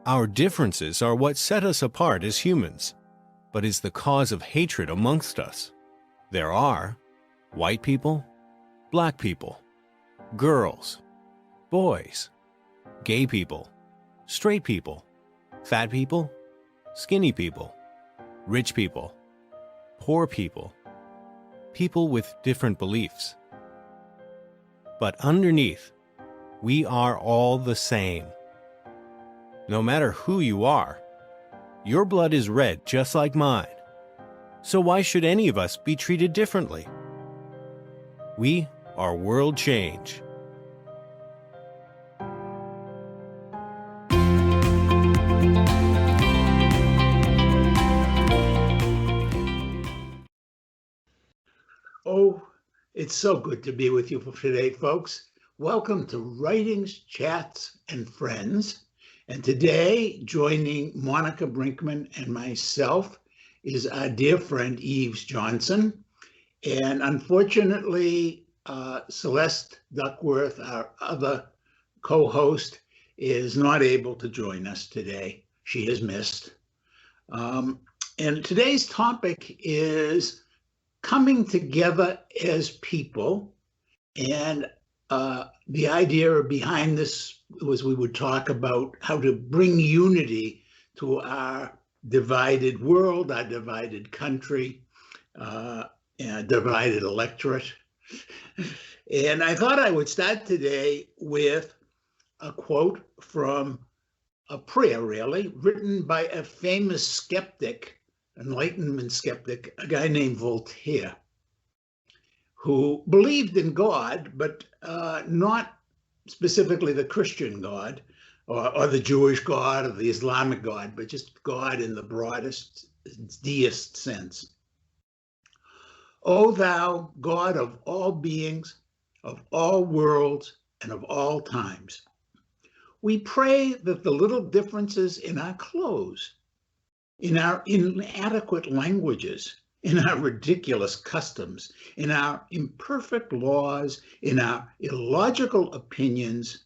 Our differences are what set us apart as humans, but is the cause of hatred amongst us. There are white people, black people, girls, boys, gay people, straight people, fat people, skinny people, rich people, poor people, people with different beliefs. But underneath, we are all the same. No matter who you are, your blood is red just like mine. So why should any of us be treated differently? We are world change. Oh, it's so good to be with you for today, folks. Welcome to Writings, Chats, and Friends. And today, joining Monica Brinkman and myself is our dear friend Yves Johnson. And unfortunately, Celeste Duckworth, our other co-host, is not able to join us today. She is missed. And today's topic is coming together as people, and the idea behind this was we would talk about how to bring unity to our divided world, our divided country, and divided electorate. And I thought I would start today with a quote from a prayer, really, written by a famous skeptic, Enlightenment skeptic, a guy named Voltaire, who believed in God, but not specifically the Christian God or the Jewish God or the Islamic God, but just God in the broadest deist sense. O thou God of all beings, of all worlds, and of all times, we pray that the little differences in our clothes, in our inadequate languages, in our ridiculous customs, in our imperfect laws, in our illogical opinions,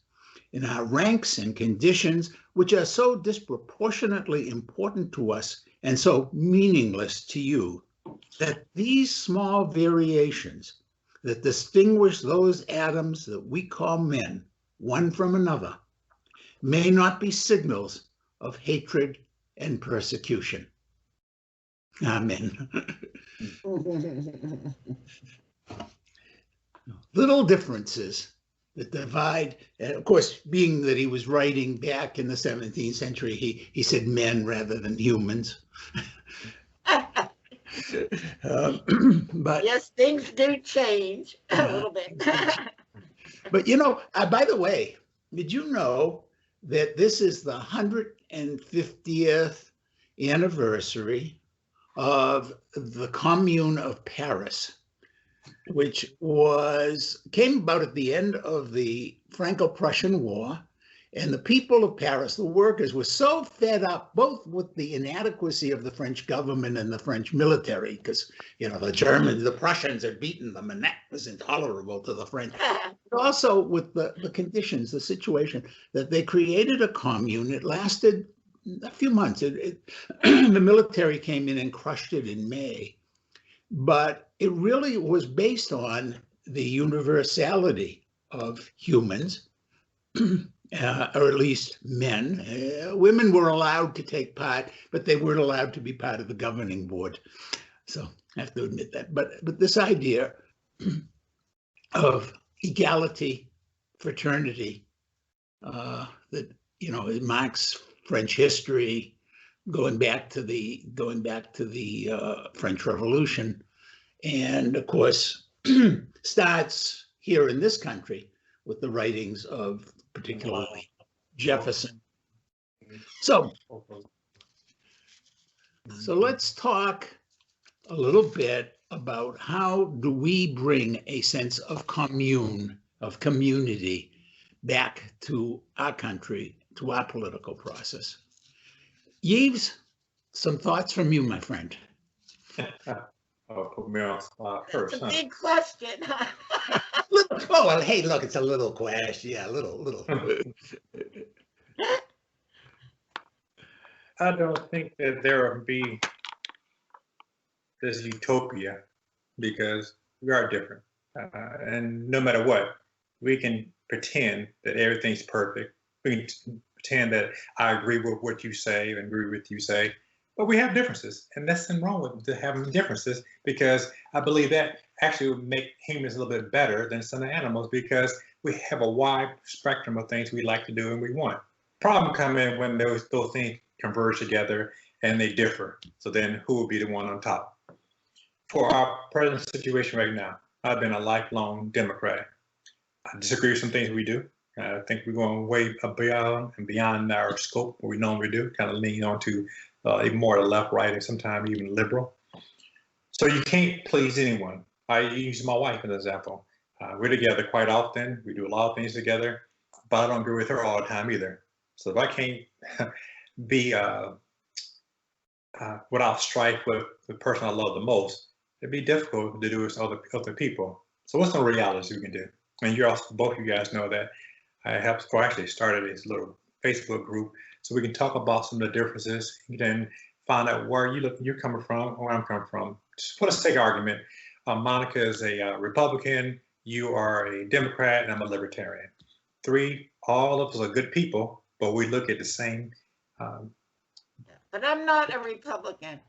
in our ranks and conditions, which are so disproportionately important to us and so meaningless to you, that these small variations that distinguish those atoms that we call men, one from another, may not be signals of hatred and persecution. Amen. Little differences that divide, and of course, being that he was writing back in the 17th century, he said men rather than humans. But yes, things do change a little bit. But by the way, did you know that this is the 150th anniversary of the Commune of Paris, which came about at the end of the Franco-Prussian War. And the people of Paris, the workers, were so fed up both with the inadequacy of the French government and the French military, because the Germans, the Prussians had beaten them, and that was intolerable to the French. But also with the conditions, the situation, that they created a commune. It lasted a few months. The military came in and crushed it in May. But it really was based on the universality of humans, or at least men. Women were allowed to take part, but they weren't allowed to be part of the governing board. So I have to admit that. But this idea of equality, fraternity, that it marks French history, going back to the French Revolution, and of course starts here in this country with the writings of particularly Jefferson. So let's talk a little bit about how do we bring a sense of community back to our country, to our political process. Yves, some thoughts from you, my friend. Put me on spot first. It's a big question. Oh, well, hey, look, it's a little question. Yeah, a little. I don't think that there will be this utopia because we are different. And no matter what, we can pretend that everything's perfect. We can pretend that I agree with what you say and agree with you say, but we have differences. And that's nothing wrong with having differences because I believe that actually would make humans a little bit better than some animals because we have a wide spectrum of things we like to do and we want. Problem come in when those things converge together and they differ. So then who will be the one on top? For our present situation right now, I've been a lifelong Democrat. I disagree with some things we do. I think we're going way beyond and beyond our scope, what we normally do, kind of lean on to even more the left, right, and sometimes even liberal. So you can't please anyone. I use my wife as an example. We're together quite often. We do a lot of things together, but I don't agree with her all the time either. So if I can't be without strife with the person I love the most, it'd be difficult to do with other people. So what's the realities we can do? And you're also, both of you guys know that I have actually started this little Facebook group so we can talk about some of the differences and then find out where you're coming from or where I'm coming from. Just for the sake of argument, Monica is a Republican, you are a Democrat, and I'm a Libertarian. All of us are good people, but we look at the same. But I'm not a Republican.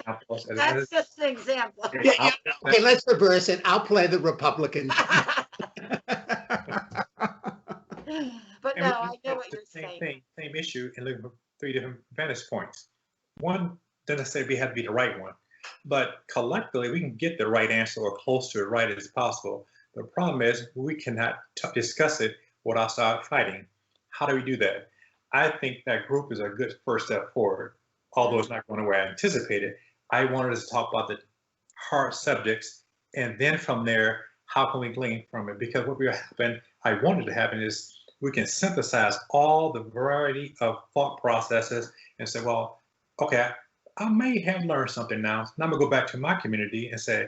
That's That's just an example. Yeah, okay, let's reverse it. I'll play the Republican. But no, I know what you're saying. Same issue and looking from 3 different vantage points. One doesn't say we have to be the right one, but collectively we can get the right answer or close to it right as possible. The problem is we cannot discuss it without start fighting. How do we do that? I think that group is a good first step forward, although it's not going the way I anticipated. I wanted us to talk about the hard subjects, and then from there, how can we glean from it? Because what I wanted to happen is we can synthesize all the variety of thought processes and say, well, okay, I may have learned something now. Now I'm gonna go back to my community and say,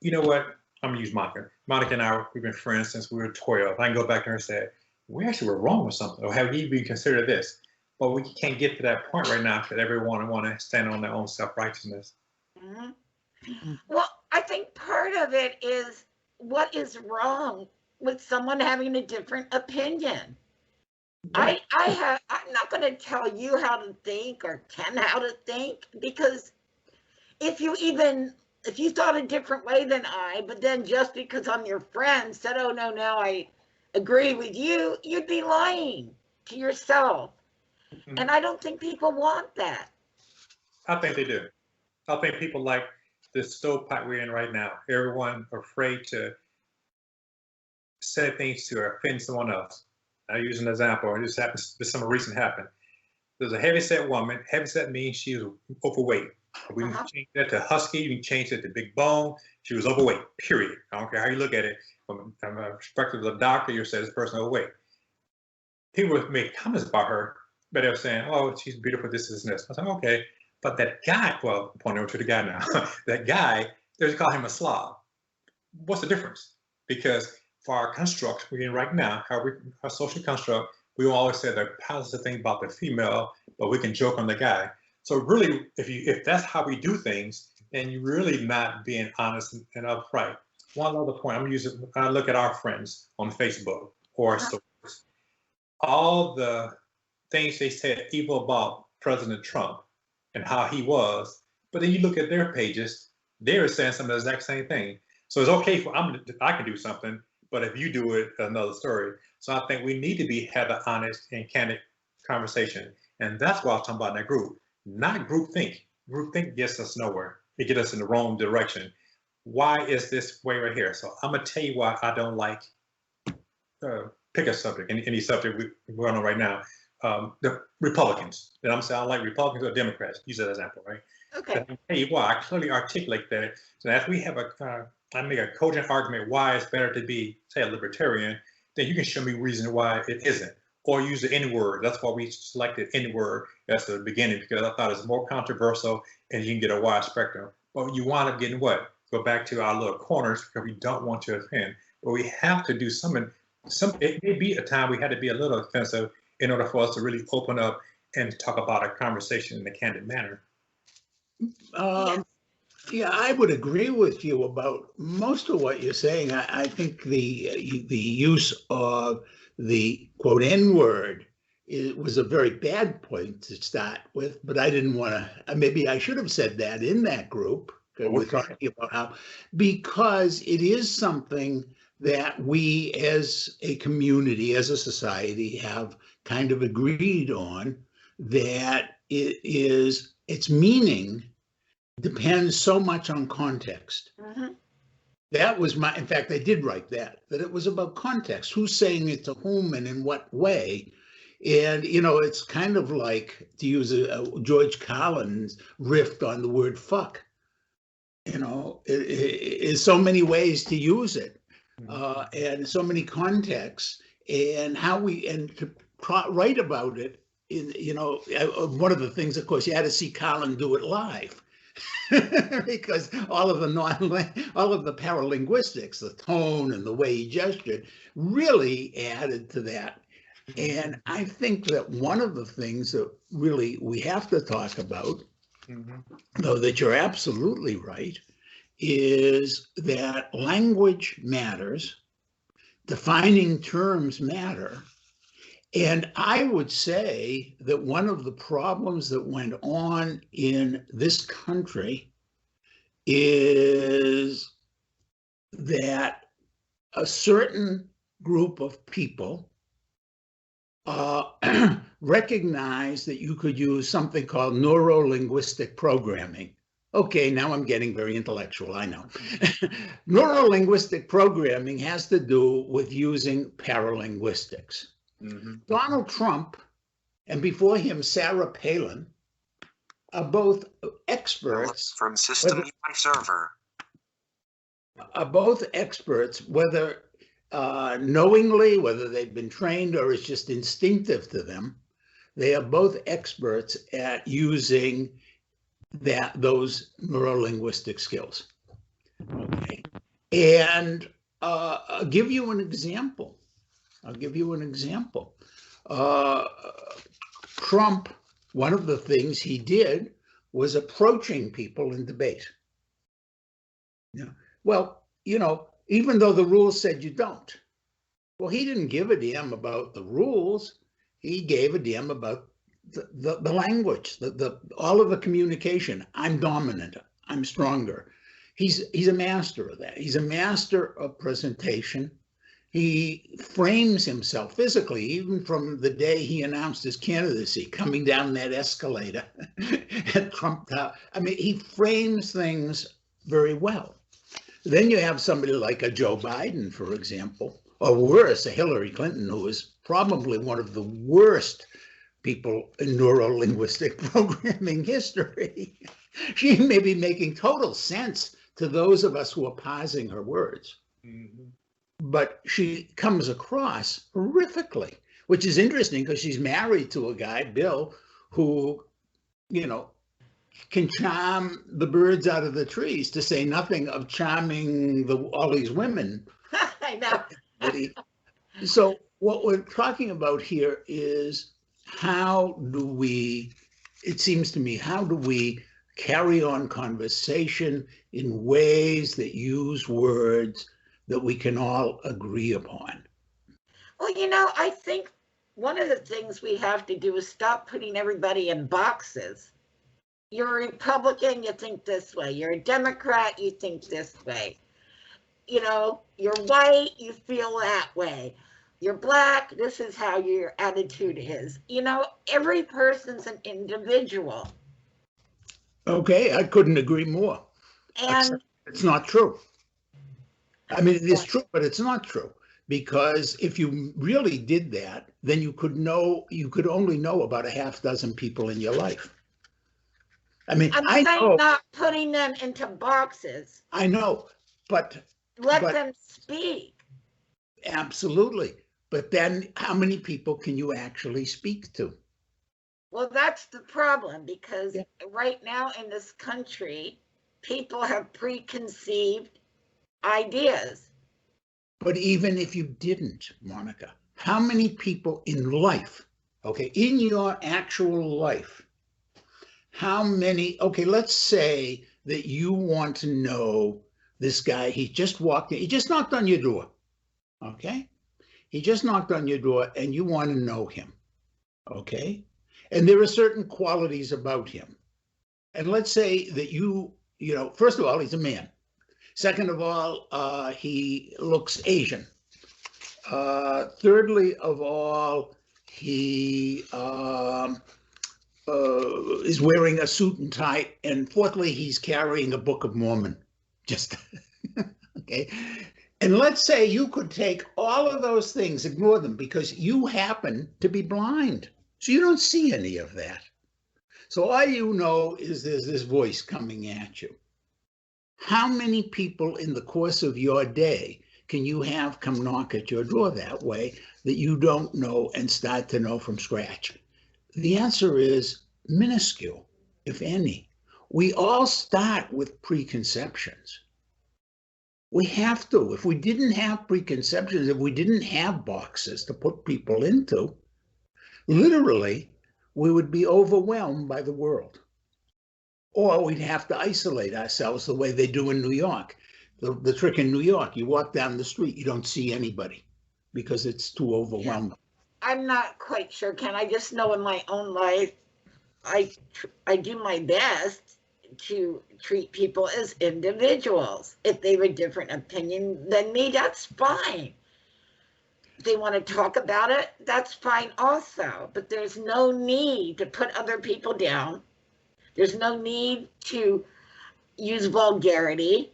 you know what? I'm gonna use Monica. Monica and I, we've been friends since we were 12. I can go back to her and say, we actually were wrong with something, or have you even considered this? But we can't get to that point right now because everyone want to stand on their own self-righteousness. Mm-hmm. Well, I think part of it is what is wrong with someone having a different opinion. Right. I'm not going to tell you how to think or Ken how to think, because if you thought a different way than I, but then just because I'm your friend said, oh, no, I agree with you, you'd be lying to yourself. Mm-hmm. And I don't think people want that. I think they do. I think people like this stovepipe we're in right now. Everyone afraid to say things to offend someone else. I'll use an example. This happens. Some recent happened. There's a heavyset woman. Heavyset means she was overweight. We can change that to husky. You can change it to big bone. She was overweight. Period. I don't care how you look at it. From a perspective of a doctor, you say this person overweight. People would make comments about her, but they were saying, "Oh, she's beautiful. This is this." I said, "Okay," but that guy. Well, pointing over to the guy now. That guy. They call him a slob. What's the difference? Because for our construct we're in right now, our social construct, we always say the positive thing about the female, but we can joke on the guy. So really, if that's how we do things, then you're really not being honest and upright. One other point, I look at our friends on Facebook or stories. All the things they said evil about President Trump and how he was, but then you look at their pages, they're saying some of the exact same thing. So it's okay I can do something, but if you do it, another story. So I think we need to have an honest and candid conversation. And that's what I was talking about in that group, not groupthink. Groupthink gets us nowhere. It gets us in the wrong direction. Why is this way right here? So I'm gonna tell you why I don't like, pick a subject, any subject we're on right now. The Republicans. And I'm saying I don't like Republicans or Democrats. Use that example, right? Okay. I'll tell you why. I clearly articulate that. So as we have I make a cogent argument why it's better to be, say, a libertarian, then you can show me reason why it isn't. Or use the N-word. That's why we selected N-word at the beginning, because I thought it's more controversial and you can get a wide spectrum. But you wind up getting what? Go back to our little corners because we don't want to offend. But we have to do something. It may be a time we had to be a little offensive in order for us to really open up and talk about a conversation in a candid manner. Um, yeah, I would agree with you about most of what you're saying. I think the use of the quote N word was a very bad point to start with, but I didn't want to. Maybe I should have said that in that group. We're talking about how, because it is something that we as a community, as a society, have kind of agreed on, that its meaning depends so much on context. Mhm. That was in fact, I did write that it was about context, who's saying it to whom and in what way. And, it's kind of like, to use a George Carlin's riff on the word fuck, is so many ways to use it, and so many contexts, and to write about it. One of the things, of course, you had to see Carlin do it live. Because all of the paralinguistics, the tone and the way he gestured, really added to that. And I think that one of the things that really we have to talk about, though that you're absolutely right, is that language matters, defining terms matter. And I would say that one of the problems that went on in this country is that a certain group of people recognized that you could use something called neuro-linguistic programming. Okay, now I'm getting very intellectual, I know. Neuro-linguistic programming has to do with using paralinguistics. Donald Trump, and before him, Sarah Palin, are both experts. From system server. Are both experts, whether knowingly, whether they've been trained or it's just instinctive to them. They are both experts at using those neurolinguistic skills. Okay, and I'll give you an example. Trump, one of the things he did was approaching people in debate. Well, even though the rules said you don't. Well, he didn't give a damn about the rules. He gave a damn about the language, all of the communication. I'm dominant. I'm stronger. He's a master of that. He's a master of presentation. He frames himself physically, even from the day he announced his candidacy, coming down that escalator at Trump Tower. I mean, he frames things very well. Then you have somebody like a Joe Biden, for example, or worse, a Hillary Clinton, who is probably one of the worst people in neuro-linguistic programming history. She may be making total sense to those of us who are parsing her words. But she comes across horrifically, which is interesting because she's married to a guy, Bill, who, can charm the birds out of the trees, to say nothing of charming all these women. I know. So what we're talking about here is how do we carry on conversation in ways that use words that we can all agree upon? Well, I think one of the things we have to do is stop putting everybody in boxes. You're a Republican, you think this way. You're a Democrat, you think this way. You're white, you feel that way. You're Black, this is how your attitude is. Every person's an individual. Okay, I couldn't agree more. And it's not true. I mean, it is true, but it's not true. Because if you really did that, then you could only know about a half dozen people in your life. I mean, I'm saying not putting them into boxes. I know, but let them speak. Absolutely. But then how many people can you actually speak to? Well, that's the problem, because right now in this country, people have preconceived ideas. But even if you didn't, Monica, how many people in life Okay, in your actual life, how many, okay, let's say that you want to know this guy, he just walked in, he just knocked on your door, okay? He just knocked on your door and you want to know him, okay? And there are certain qualities about him. And let's say that first of all, he's a man. Second of all, he looks Asian. Thirdly of all, he is wearing a suit and tie. And fourthly, he's carrying a Book of Mormon. Just, okay. And let's say you could take all of those things, ignore them, because you happen to be blind. So you don't see any of that. So all you know is there's this voice coming at you. How many people in the course of your day can you have come knock at your door that way that you don't know and start to know from scratch? The answer is minuscule, if any. We all start with preconceptions. We have to. If we didn't have preconceptions, if we didn't have boxes to put people into, literally, we would be overwhelmed by the world. Or we'd have to isolate ourselves the way they do in New York. The trick in New York, you walk down the street, you don't see anybody because it's too overwhelming. I'm not quite sure, Ken. I just know in my own life, I do my best to treat people as individuals. If they have a different opinion than me, that's fine. If they want to talk about it, that's fine also. But there's no need to put other people down. There's no need to use vulgarity.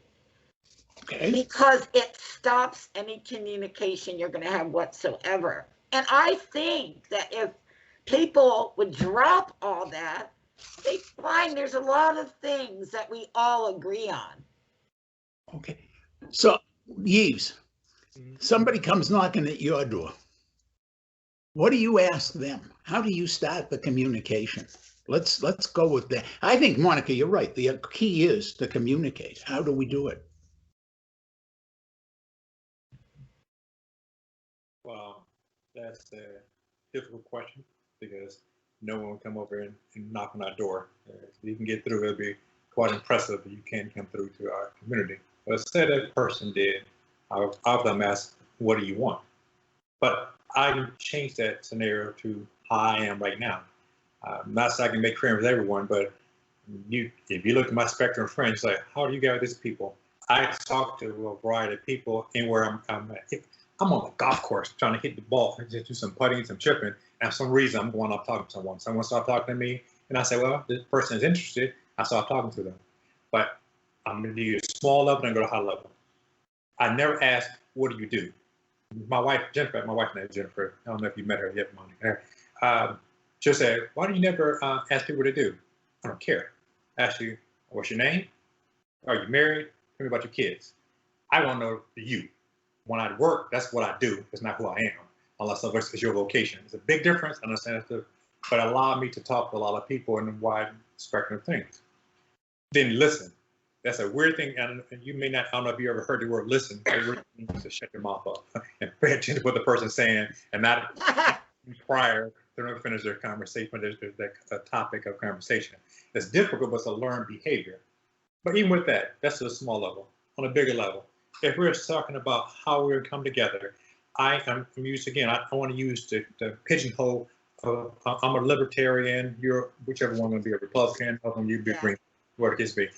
Okay. Because it stops any communication you're going to have whatsoever. And I think that if people would drop all that, they find there's a lot of things that we all agree on. Okay. So, Yves, somebody comes knocking at your door. What do you ask them? How do you start the communication? Let's go with that. I think, Monica, you're right. The key is to communicate. How do we do it? Well, that's a difficult question because no one will come over and knock on our door. If you can get through, it'll be quite impressive if you can come through to our community. But say that person did, I'll ask, what do you want? But I can change that scenario to how I am right now. Not so I can make friends with everyone, but if you look at my spectrum of friends, like, how do you get with these people? I talk to a variety of people anywhere I'm at. I'm on the golf course trying to hit the ball, just do some putting, some chipping, and for some reason I'm going up talking to someone. Someone starts talking to me, and I say, well, this person is interested. I start talking to them. But I'm going to do a small level and go to high level. I never ask, what do you do? My wife, Jennifer, my wife's name is Jennifer. I don't know if you met her yet, Monica. She'll say, why do you never ask people what to do? I don't care. Ask you, what's your name? Are you married? Tell me about your kids. I want to know you. When I work, that's what I do. It's not who I am, unless it's your vocation. It's a big difference, I understand that, but it allowed me to talk to a lot of people in a wide spectrum of things. Then listen. That's a weird thing, and you may not, I don't know if you ever heard the word listen. It really means to shut your mouth up and pay attention to what the person's saying and not prior to them finish their conversation, when there's a topic of conversation. It's difficult, but it's a learned behavior. But even with that, that's at a small level. On a bigger level, if we're talking about how we're going to come together, I'm used again. I want to use the pigeonhole. I'm a libertarian. You're whichever one going to be a Republican. You be a Green, whatever it is be.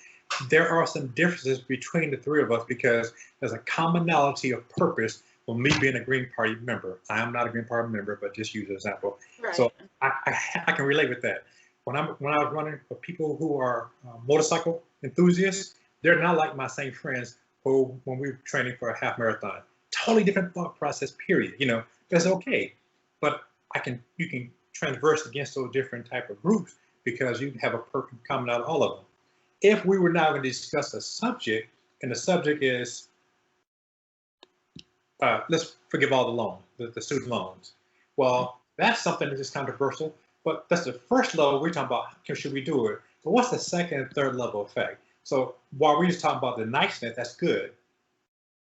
There are some differences between the three of us because there's a commonality of purpose for me being a Green Party member. I am not a Green Party member, but just use an example. Right. So I can relate with that. When I was running for people who are motorcycle enthusiasts, they're not like my same friends who, when we were training for a half marathon, totally different thought process, period. That's okay. But you can transverse against those different type of groups because you have a perfect common out of all of them. If we were now going to discuss a subject, and the subject is, let's forgive all the loans, the student loans. Well, that's something that is controversial, but that's the first level we're talking about, should we do it? But what's the second and third level effect? So while we're just talking about the niceness, that's good,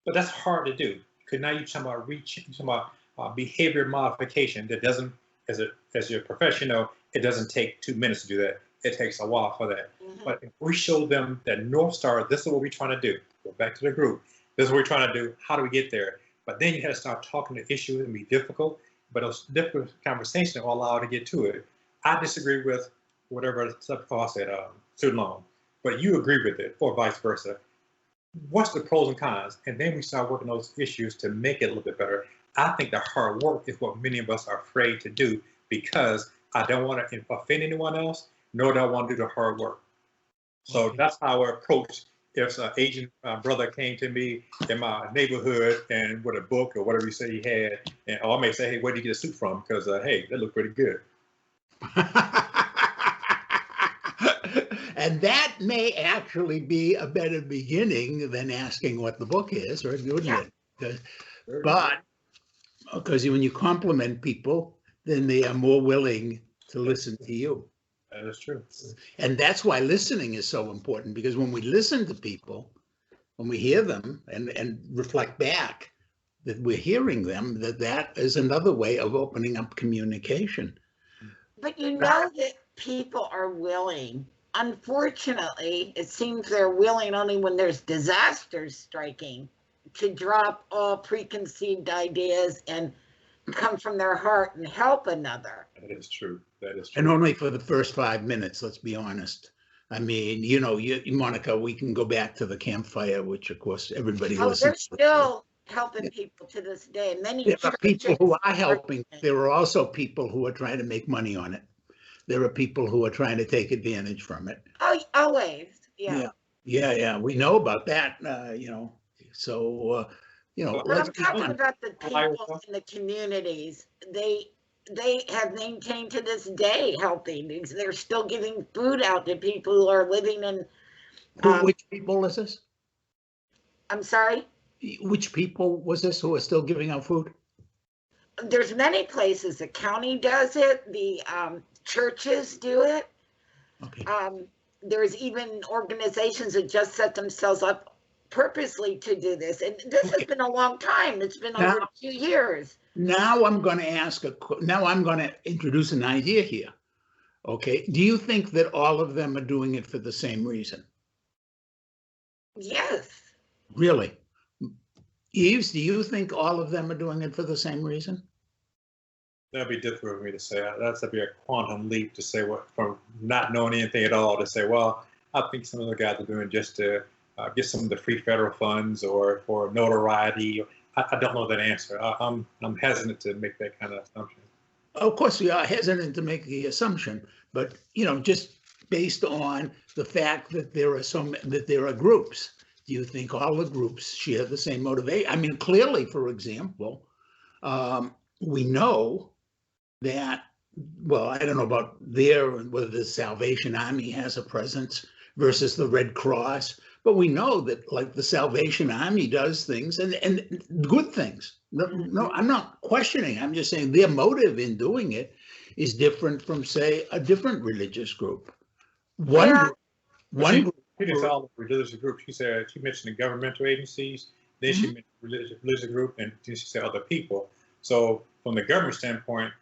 but that's hard to do. Because now you're talking about behavior modification that doesn't as your professional, it doesn't take 2 minutes to do that. It takes a while for that. Mhm. But if we show them that North Star, this is what we're trying to do. Go back to the group. This is what we're trying to do. How do we get there? But then you have to start talking the issue and be difficult. But those difficult conversations will allow to get to it. I disagree with whatever I said, student loan, but you agree with it, or vice versa. What's the pros and cons? And then we start working those issues to make it a little bit better. I think the hard work is what many of us are afraid to do because I don't want to offend anyone else, nor do I want to do the hard work. So that's how I approach. If an Asian brother came to me in my neighborhood and with a book or whatever you say he had, and I may say, hey, where did you get a suit from? Because, hey, that looked pretty good. And that may actually be a better beginning than asking what the book is, or wouldn't it? But because when you compliment people, then they are more willing to listen to you. That is true. And that's why listening is so important, because when we listen to people, when we hear them and reflect back that we're hearing them, that is another way of opening up communication. But you know that people are willing. Unfortunately, it seems they're willing only when there's disasters striking to drop all preconceived ideas and come from their heart and help another. That is true. That is true. And only for the first 5 minutes, let's be honest. I mean, Monica, we can go back to the campfire, which of course everybody Oh, they're listens to. still helping people to this day. Many There are people who are helping. churches- There are also people who are trying to make money on it. There are people who are trying to take advantage from it. Oh, always, yeah. Yeah. We know about that, So, But let's I'm be talking honest. about the people in the communities. They have maintained to this day helping. They're still giving food out to people who are living in. Which people is this? I'm sorry. Which people was this who are still giving out food? There's many places. The county does it. The churches do it. Okay. There's even organizations that just set themselves up purposely to do this. And this has been a long time. It's been over 2 years. Now I'm going to introduce an idea here. Okay. Do you think that all of them are doing it for the same reason? Yes. Really? Yves, do you think all of them are doing it for the same reason? That'd be difficult for me to say. That's be a quantum leap to say from not knowing anything at all to say, well, I think some of the guys are doing just to get some of the free federal funds or for notoriety. I don't know that answer. I'm hesitant to make that kind of assumption. Of course, we are hesitant to make the assumption, but just based on the fact that there are groups. Do you think all the groups share the same motivation? I mean, clearly, for example, we know that, well, I don't know about whether the Salvation Army has a presence versus the Red Cross, but we know that like the Salvation Army does things and good things. No, I'm not questioning. I'm just saying their motive in doing it is different from, say, a different religious group. One group. She didn't say all the religious groups. She mentioned the governmental agencies, then she mentioned religious group, and then she said other people. So from the government standpoint,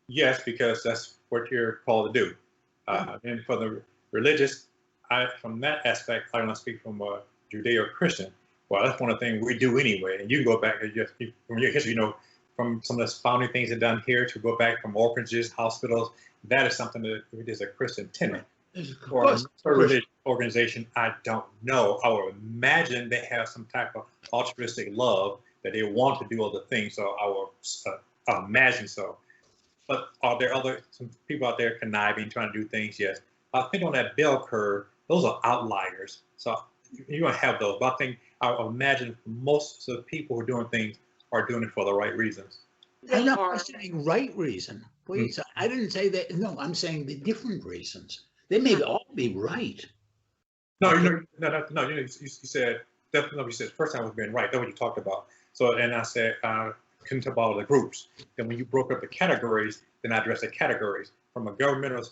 yes, because that's what you're called to do. And for the religious, from that aspect, I don't speak from a Judeo-Christian. Well, that's one of the things we do anyway. And you can go back from your history, from some of the founding things that done here to go back from orphanages, hospitals. That is something that is a Christian tenet. Or a religious organization, I don't know. I would imagine they have some type of altruistic love that they want to do other things. So I will imagine so. But are there some people out there conniving, trying to do things? Yes. I think on that bell curve, those are outliers. So you're going to have those. But I imagine most of the people who are doing things are doing it for the right reasons. I'm not questioning right reason, please. I didn't say that. No, I'm saying the different reasons. They may all be right. No. You said definitely. You said first time was being right. That's what you talked about. So, and I said couldn't talk about all the groups. Then when you broke up the categories, then I addressed the categories from a governmental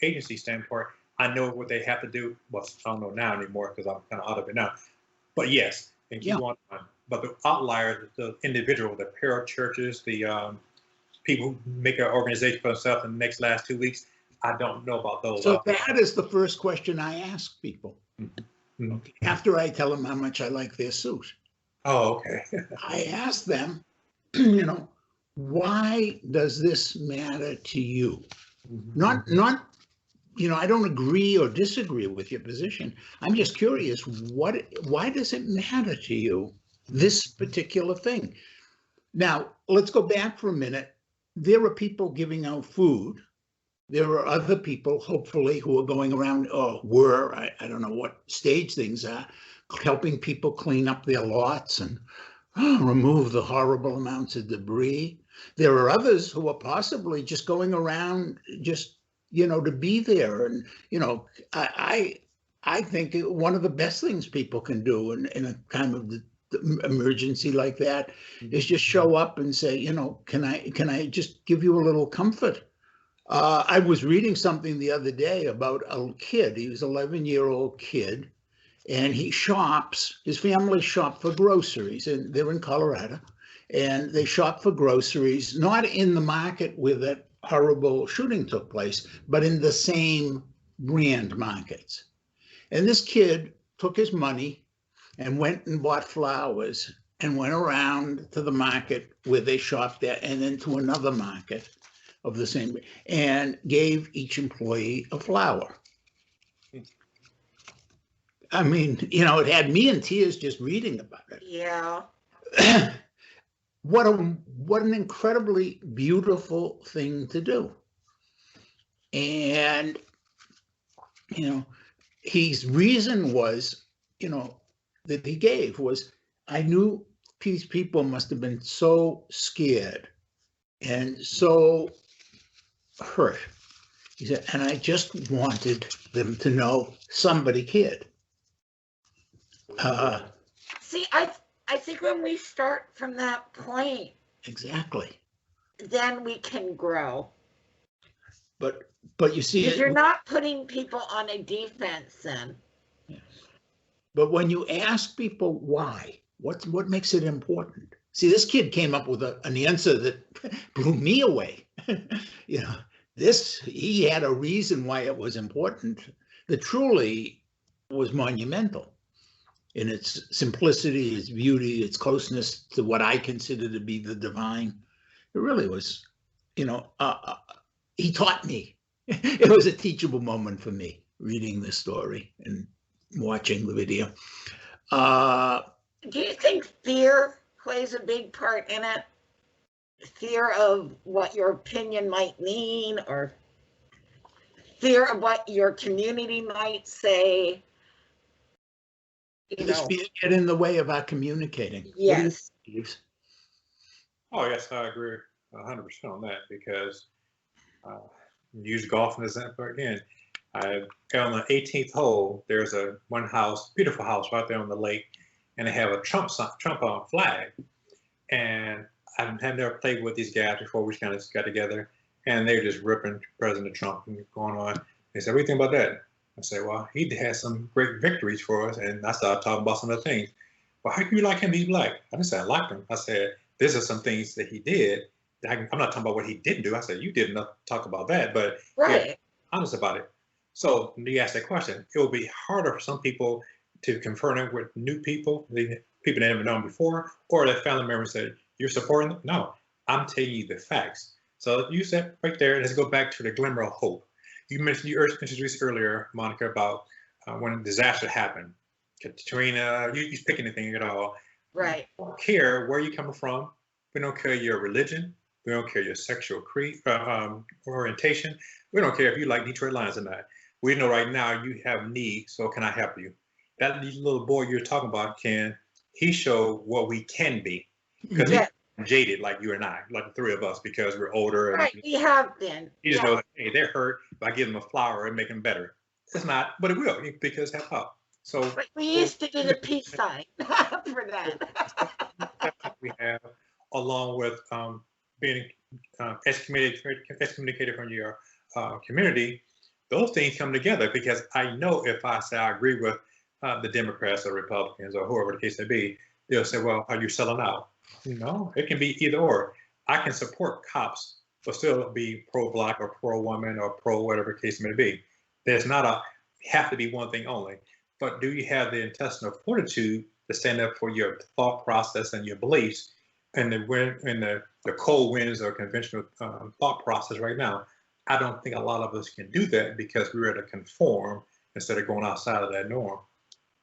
agency standpoint. I know what they have to do. Well, I don't know now anymore because I'm kind of out of it now. But yes, and keep on. But the outliers, the individual, the parachurches, the people who make an organization for themselves in the last 2 weeks. I don't know about those. So that is the first question I ask people. Mhm. Okay. After I tell them how much I like their suit, Oh, okay. I ask them, why does this matter to you? Not, I don't agree or disagree with your position. I'm just curious, why does it matter to you, this particular thing? Now, let's go back for a minute. There are people giving out food. There are other people, hopefully, who are going around, I don't know what stage things are, helping people clean up their lots and remove the horrible amounts of debris. There are others who are possibly just going around just, to be there. And, I think one of the best things people can do in a kind of emergency like that is just show up and say, can I just give you a little comfort? I was reading something the other day about a kid. He was an 11-year-old kid, and his family shop for groceries, and they're in Colorado, and they shop for groceries, not in the market where that horrible shooting took place, but in the same brand markets. And this kid took his money and went and bought flowers and went around to the market where they shopped at, and then to another market of the same, and gave each employee a flower. I mean, it had me in tears just reading about it. Yeah. What an incredibly beautiful thing to do. And, his reason was, that he gave was, I knew these people must have been so scared and so hurt. He said, and I just wanted them to know somebody cared. See, I think when we start from that point, Exactly. then we can grow. But you see, Because you're not putting people on a defense then. but when you ask people why, what makes it important? See, this kid came up with an answer that blew me away. He had a reason why it was important that truly was monumental in its simplicity, its beauty, its closeness to what I consider to be the divine. It really was, he taught me. It was a teachable moment for me, reading the story and watching the video. Do you think fear plays a big part in it? Fear of what your opinion might mean, or fear of what your community might say? Does fear get in the way of our communicating? Yes. Oh, yes, I agree 100% on that, because use golf as an example again. On the 18th hole, there's one house, beautiful house right there on the lake, and they have a Trump flag. And I had never played with these guys before. We kind of got together, and they're just ripping President Trump and going on. They said, "What do you think about that?" I said, "Well, he had some great victories for us," and I started talking about some of the things. "Well, how can you like him? He's black." I didn't say I liked him. I said, "These are some things that he did. I'm not talking about what he didn't do." I said, "You didn't talk about that, but right. Yeah, honest about it." So you ask that question, it will be harder for some people to confront it with new people, people they never known before, or their family members said, "You're supporting them?" No, I'm telling you the facts. So you said right there, let's go back to the glimmer of hope. You introduced earlier, Monica, about when a disaster happened. Katrina, you pick anything at all. Right. We don't care where you're coming from. We don't care your religion. We don't care your sexual orientation. We don't care if you like Detroit Lions or not. We know right now you have need, so can I help you? That little boy you're talking about, he showed what we can be. Because he's jaded like you and I, like the three of us, because we're older. Right, we have been. He just knows, hey, they're hurt. If I give them a flower and make them better. It's not, but it will, because help out. So but we used to do the peace sign for that. We have, along with being excommunicated from your community, those things come together, because I know if I say I agree with the Democrats or Republicans or whoever the case may be, they'll say, "Well, are you selling out?" No, it can be either or. I can support cops, but still be pro-black or pro-woman or pro whatever case may be. There's not have to be one thing only. But do you have the intestinal fortitude to stand up for your thought process and your beliefs and the cold winds of conventional thought process right now? I don't think a lot of us can do that because we're to conform instead of going outside of that norm.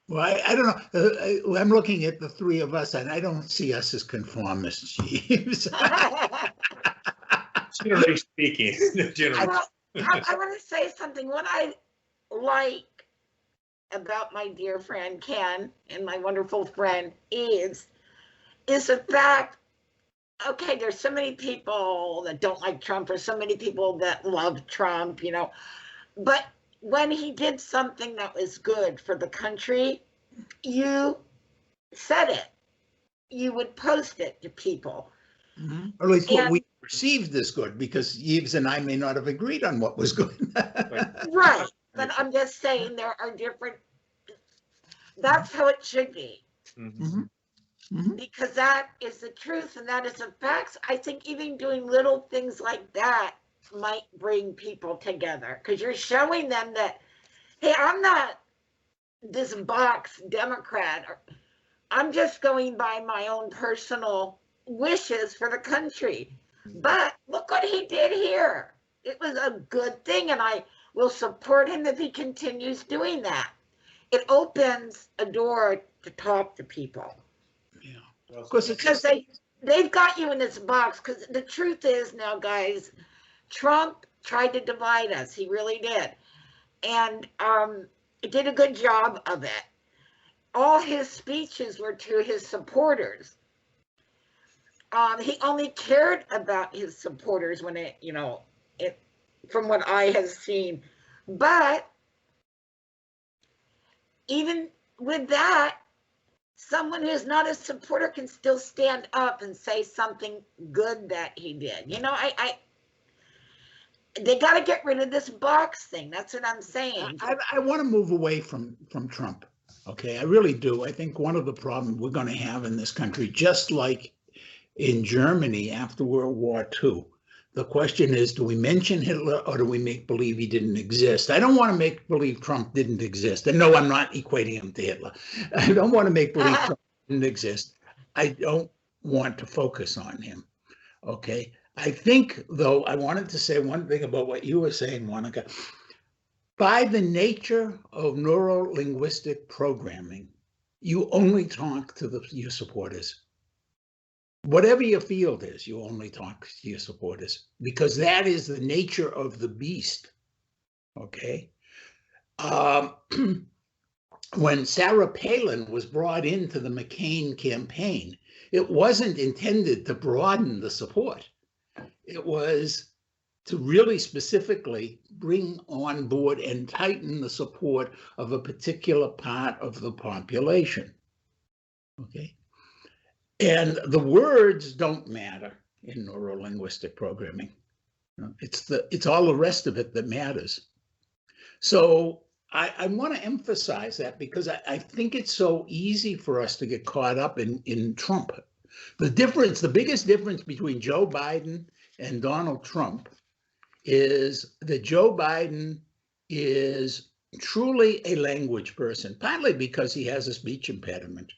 Well, I don't know. I'm looking at the three of us, and I don't see us as conformists, Jeeves. Generally speaking, generally. I want to say something. What I like about my dear friend Ken and my wonderful friend is the fact, okay, there's so many people that don't like Trump, or so many people that love Trump, you know, but when he did something that was good for the country, you said it. You would post it to people. Mm-hmm. Or at least what we perceived as good, because Yves and I may not have agreed on what was good. Right. But I'm just saying there are different, that's how it should be. Mm-hmm. Mm-hmm. Because that is the truth and that is the facts. I think even doing little things like that might bring people together, because you're showing them that, hey, I'm not this box Democrat. I'm just going by my own personal wishes for the country. But look what he did here. It was a good thing, and I will support him if he continues doing that. It opens a door to talk to people. Yeah. Because they've got you in this box. Because the truth is now, guys, Trump tried to divide us. He really did. And he did a good job of it. All his speeches were to his supporters. He only cared about his supporters when from what I have seen. But even with that, someone who's not a supporter can still stand up and say something good that he did. You know, they got to get rid of this box thing. That's what I'm saying. I want to move away from Trump. Okay, I really do. I think one of the problems we're going to have in this country, just like in Germany after World War II, the question is, do we mention Hitler or do we make believe he didn't exist? I don't want to make believe Trump didn't exist. And no, I'm not equating him to Hitler. I don't want to make believe Trump didn't exist. I don't want to focus on him. Okay. I think, though, I wanted to say one thing about what you were saying, Monica. By the nature of neuro-linguistic programming, you only talk to your supporters. Whatever your field is, you only talk to your supporters, because that is the nature of the beast. Okay. When Sarah Palin was brought into the McCain campaign, it wasn't intended to broaden the support. It was to really specifically bring on board and tighten the support of a particular part of the population. Okay. And the words don't matter in neuro-linguistic programming. It's all the rest of it that matters. So I want to emphasize that, because I think it's so easy for us to get caught up in Trump. The biggest difference between Joe Biden and Donald Trump is that Joe Biden is truly a language person, partly because he has a speech impediment,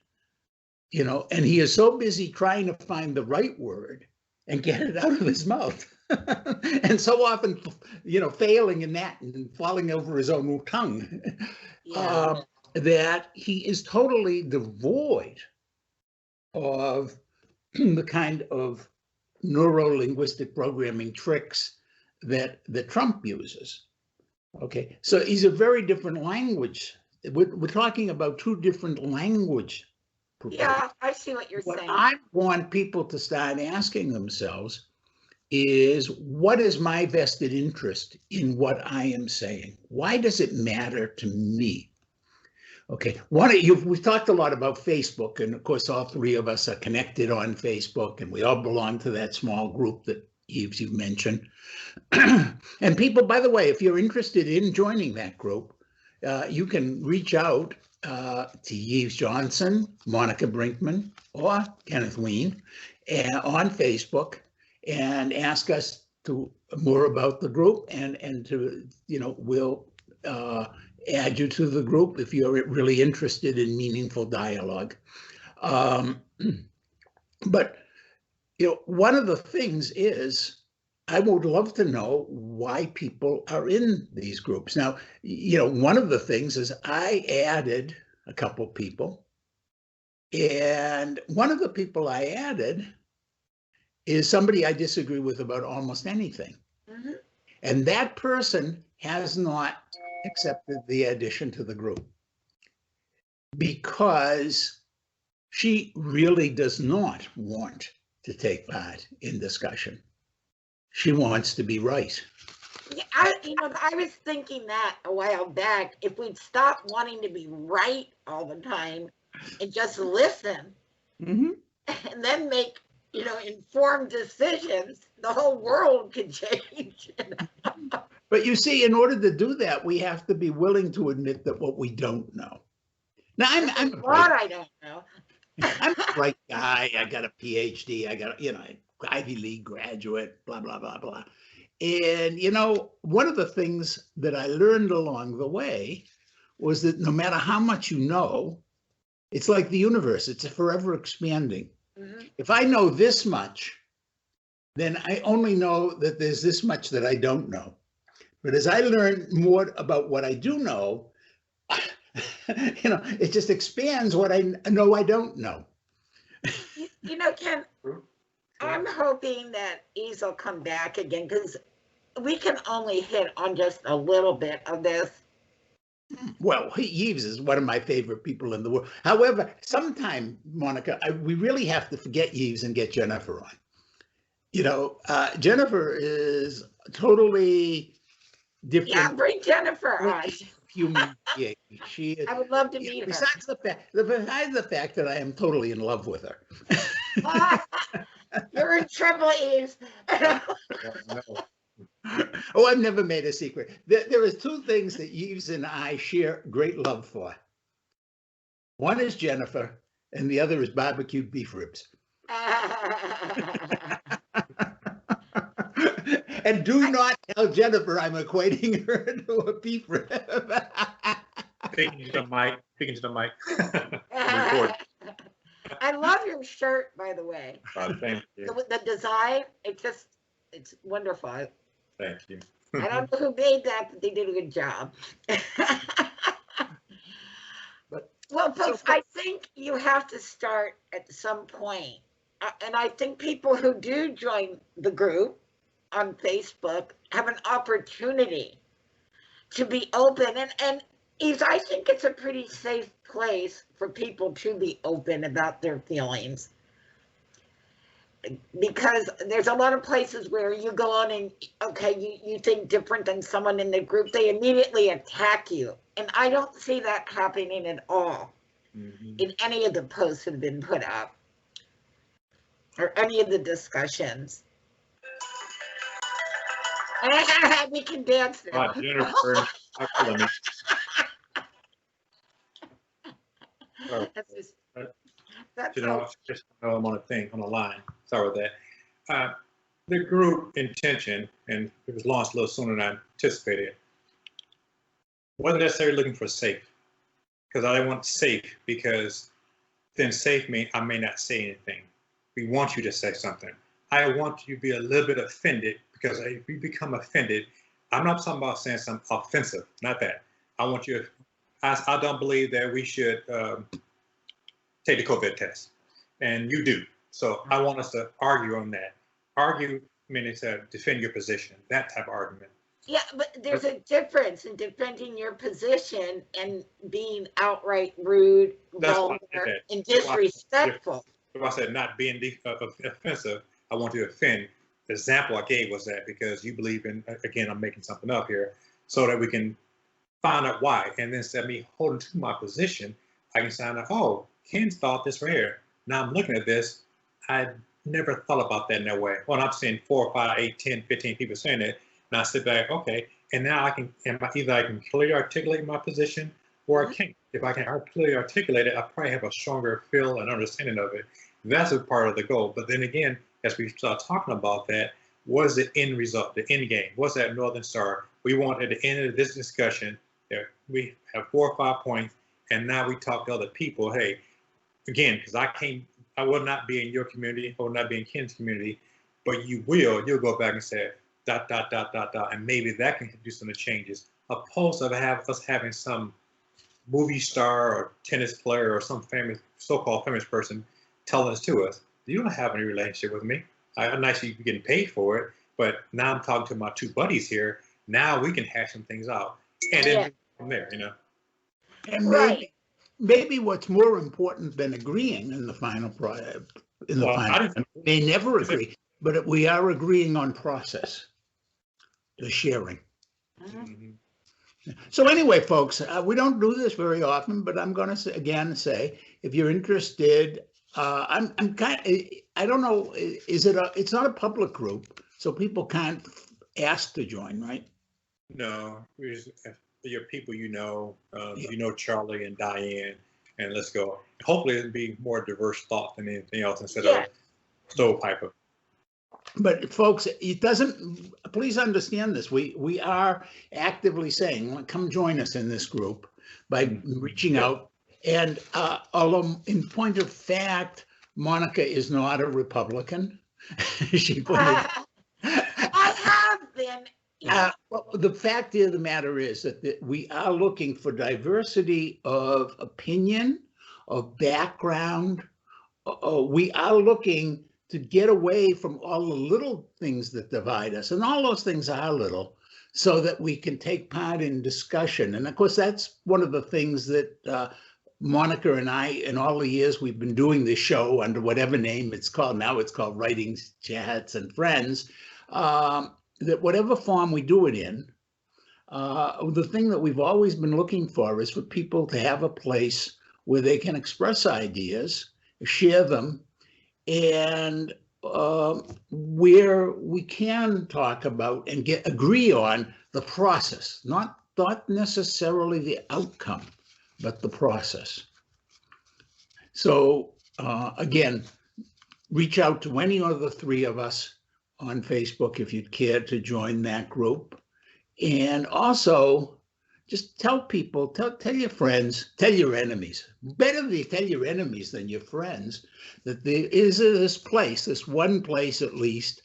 and he is so busy trying to find the right word and get it out of his mouth. And so often, failing in that and falling over his own tongue, that he is totally devoid of the kind of neuro-linguistic programming tricks that Trump uses. Okay, so he's a very different language. We're talking about two different language. Yeah, I see what you're saying. What I want people to start asking themselves is, what is my vested interest in what I am saying? Why does it matter to me? Okay, we've talked a lot about Facebook, and of course, all three of us are connected on Facebook, and we all belong to that small group that Yves, you mentioned. And people, by the way, if you're interested in joining that group, you can reach out to Yves Johnson, Monica Brinkman, or Kenneth Weene on Facebook, and ask us to more about the group, and to, we'll add you to the group if you're really interested in meaningful dialogue. But one of the things is, I would love to know why people are in these groups. Now, one of the things is I added a couple people, and one of the people I added is somebody I disagree with about almost anything. Mm-hmm. And that person has not accepted the addition to the group because she really does not want to take part in discussion. She wants to be right. Yeah, I was thinking that a while back. If we'd stop wanting to be right all the time and just listen, Mm-hmm. and then make informed decisions, the whole world could change. But you see, in order to do that, we have to be willing to admit that what we don't know. Now, I'm a What I don't know. I'm a bright guy. I got a PhD. I got, Ivy League graduate, blah, blah, blah, blah. And, one of the things that I learned along the way was that no matter how much you know, it's like the universe. It's forever expanding. Mm-hmm. If I know this much, then I only know that there's this much that I don't know. But as I learn more about what I do know, it just expands what I know I don't know. Ken, I'm hoping that Yves will come back again, because we can only hit on just a little bit of this. Well, Yves is one of my favorite people in the world. However, sometime, Monica, we really have to forget Yves and get Jennifer on. Jennifer is totally different. Yeah, bring Jennifer on. Human being. She is. I would love to meet her. Besides the fact that I am totally in love with her. You're in trouble, Yves. Oh, I've never made a secret. There is two things that Yves and I share great love for. One is Jennifer, and the other is barbecued beef ribs. And do not tell Jennifer I'm equating her to a beef rib. Speaking to the mic. I love your shirt, by the way. Thank you. The design, it's wonderful. Thank you. I don't know who made that, but they did a good job. Well, folks, I think you have to start at some point. And I think people who do join the group on Facebook have an opportunity to be open. And Yves, I think it's a pretty safe place for people to be open about their feelings. Because there's a lot of places where you go on and, okay, you think different than someone in the group, they immediately attack you. And I don't see that happening at all in any of the posts that have been put up or any of the discussions. We can dance now. Jennifer, just I'm on a thing on the line. Sorry about that. The group intention, and it was launched a little sooner than I anticipated, wasn't necessarily looking for safe, because I didn't want safe, because then safe means I may not say anything. We want you to say something. I want you to be a little bit offended, because if you become offended, I'm not talking about saying something offensive, not that. I want you, I don't believe that we should take the COVID test, and you do. So I want us to argue on that. Argue meaning to defend your position, that type of argument. Yeah, but there's a difference in defending your position and being outright rude, vulgar, and disrespectful. If I said not being offensive, I want you to offend. The example I gave was that because you believe in, again, I'm making something up here, so that we can find out why. And then instead of me holding to my position, I can sound like, oh, Ken's thought this right here. Now I'm looking at this. I never thought about that in that way. Well, I'm seeing 4, 5, 8, 10, 15 people saying it. And I sit back, okay, and now I can, either I can clearly articulate my position or I can't. If I can clearly articulate it, I probably have a stronger feel and understanding of it. That's a part of the goal. But then again, as we start talking about that, what is the end result, the end game? What's that Northern Star? We want at the end of this discussion that we have 4 or 5 points, and now we talk to other people. Hey, again, because I will not be in your community, I will not be in Ken's community, but you'll go back and say dot, dot, dot, dot, dot, and maybe that can do some of the changes. Opposed to us having some movie star or tennis player or some famous, so-called famous person telling us to us, you don't have any relationship with me. I'm actually getting paid for it, but now I'm talking to my 2 buddies here. Now we can hash some things out. And then from there, And maybe what's more important than agreeing in the final product, we may never agree, but we are agreeing on process, the sharing. Mm-hmm. So anyway, folks, we don't do this very often, but I'm going to again say, if you're interested, I don't know, it's not a public group, so people can't ask to join, right? No, your people, you know Charlie and Diane, and let's go. Hopefully it'll be more diverse thought than anything else instead of stovepipe. But folks, please understand this. We are actively saying, come join us in this group by reaching out. And although in point of fact, Monica is not a Republican. I have been. Well, the fact of the matter is that we are looking for diversity of opinion, of background. We are looking to get away from all the little things that divide us, and all those things are little, so that we can take part in discussion. And of course, that's one of the things that Monica and I, in all the years we've been doing this show under whatever name it's called, now it's called Writings, Chats, and Friends, that whatever form we do it in, the thing that we've always been looking for is for people to have a place where they can express ideas, share them, and where we can talk about and agree on the process, not necessarily the outcome, but the process. So again, reach out to any of the 3 of us on Facebook if you'd care to join that group. And also, just tell people, tell your friends, tell your enemies. Better to tell your enemies than your friends that there is this one place at least,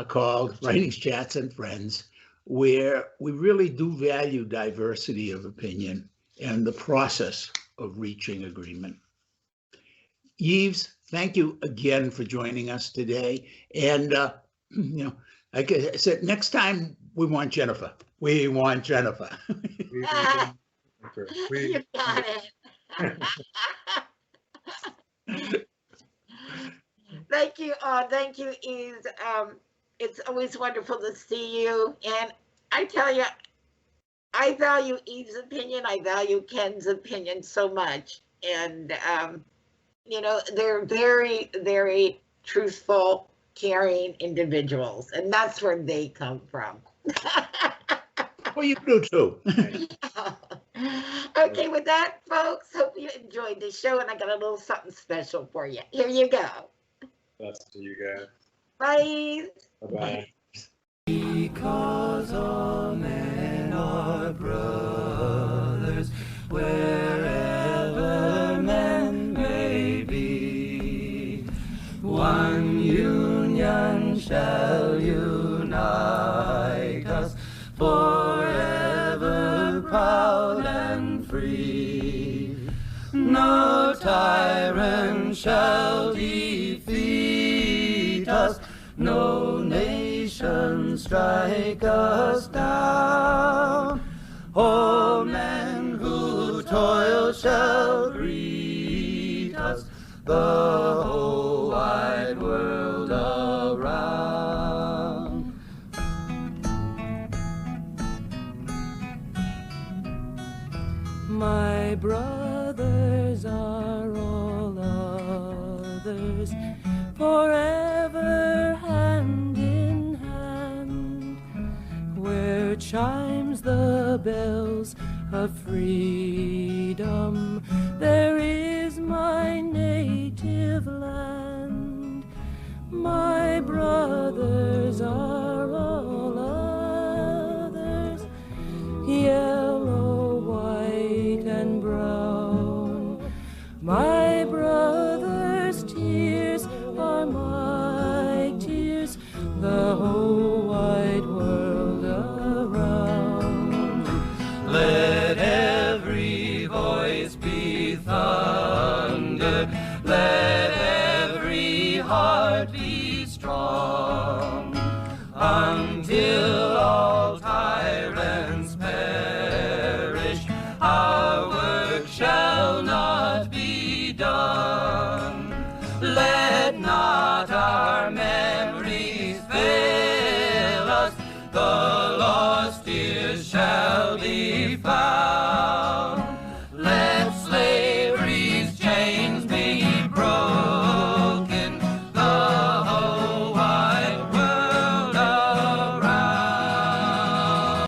called Writings, Chats, and Friends, where we really do value diversity of opinion and the process of reaching agreement. Yves, thank you again for joining us today. And, like I said, next time we want Jennifer. We want Jennifer. You got it. Thank you. Thank you, Yves. It's always wonderful to see you. And I tell you, I value Yves' opinion. I value Ken's opinion so much. And, they're very, very truthful, caring individuals. And that's where they come from. Well, you do too. Okay, with that, folks, hope you enjoyed the show, and I got a little something special for you. Here you go. That's to you guys. Bye. Bye-bye. Because all men are brothers, wherever men may be, one union shall unite us, forever proud and free. No tyrant shall defeat us, no nation strike us down. All men who toil shall greet us, the whole wide world around. My brothers are all others, forever hand in hand, where chimes the bells of freedom, there is my native land. My brothers are all others, yellow, white, and brown. My brothers' tears are my tears, the whole wide world around. Let every voice be thunder, let every heart be strong, until